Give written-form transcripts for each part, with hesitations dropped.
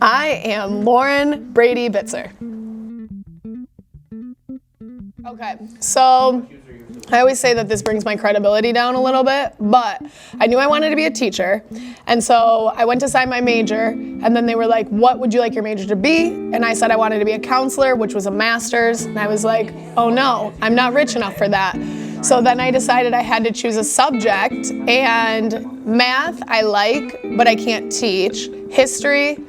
I am Lauren Brady Bitzer. Okay, so I always say that this brings my credibility down a little bit, but I knew I wanted to be a teacher, and so I went to sign my major, and then they were like, what would you like your major to be? And I said I wanted to be a counselor, which was a master's, and I was like, oh no, I'm not rich enough for that. So then I decided I had to choose a subject, and math I like, but I can't teach. History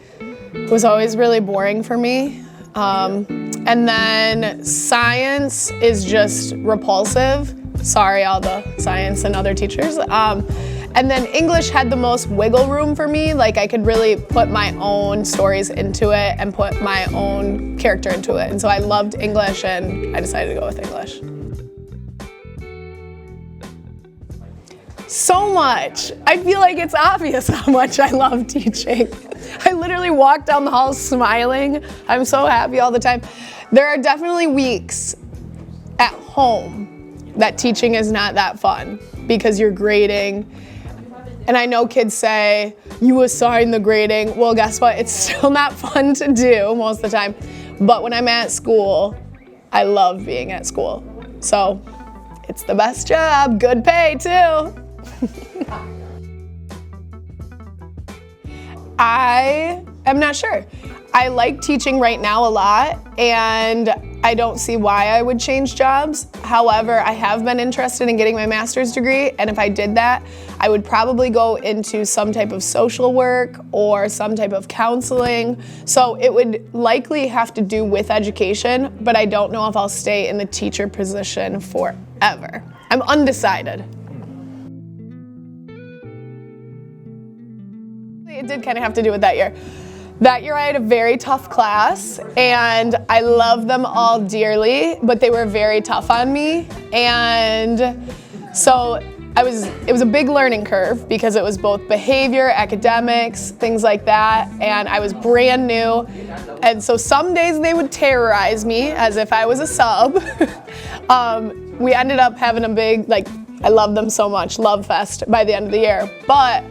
was always really boring for me. And then science is just repulsive. Sorry, all the science and other teachers. And then English had the most wiggle room for me. Like I could really put my own stories into it and put my own character into it. And so I loved English and I decided to go with English. So much. I feel like it's obvious how much I love teaching. I literally walk down the hall smiling. I'm so happy all the time. There are definitely weeks at home that teaching is not that fun because you're grading. And I know kids say, you assign the grading. Well, guess what? It's still not fun to do most of the time. But when I'm at school, I love being at school. So it's the best job, good pay too. I am not sure. I like teaching right now a lot, and I don't see why I would change jobs. However, I have been interested in getting my master's degree, and if I did that, I would probably go into some type of social work or some type of counseling. So it would likely have to do with education, but I don't know if I'll stay in the teacher position forever. I'm undecided. It did kind of have to do with that year. That year I had a very tough class and I love them all dearly, but they were very tough on me. And so it was a big learning curve because it was both behavior, academics, things like that, and I was brand new. And so some days they would terrorize me as if I was a sub. We ended up having a big, I love them so much, love fest by the end of the year. But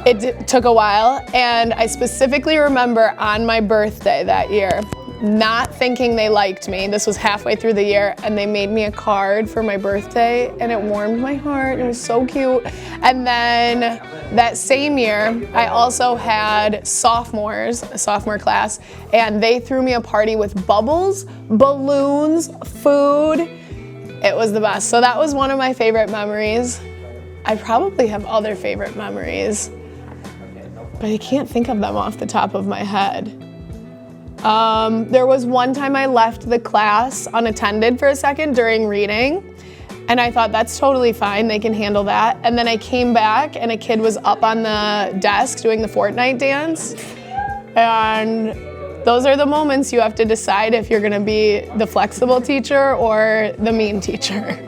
it took a while, and I specifically remember on my birthday that year, not thinking they liked me. This was halfway through the year, and they made me a card for my birthday, and it warmed my heart. It was so cute. And then that same year, I also had sophomores, a sophomore class, and they threw me a party with bubbles, balloons, food. It was the best. So that was one of my favorite memories. I probably have other favorite memories, but I can't think of them off the top of my head. There was one time I left the class unattended for a second during reading, and I thought that's totally fine, they can handle that. And then I came back and a kid was up on the desk doing the Fortnite dance. And those are the moments you have to decide if you're gonna be the flexible teacher or the mean teacher.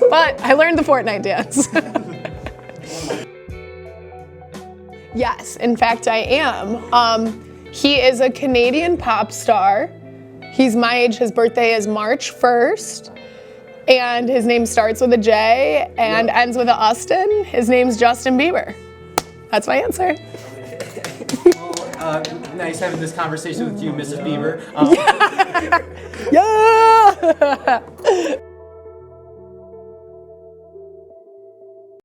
But I learned the Fortnite dance. Yes, in fact I am. He is a Canadian pop star. He's my age, his birthday is March 1st, and his name starts with a J and ends with a Austin. His name's Justin Bieber. That's my answer. Nice having this conversation with you, Mrs. Bieber. Yeah!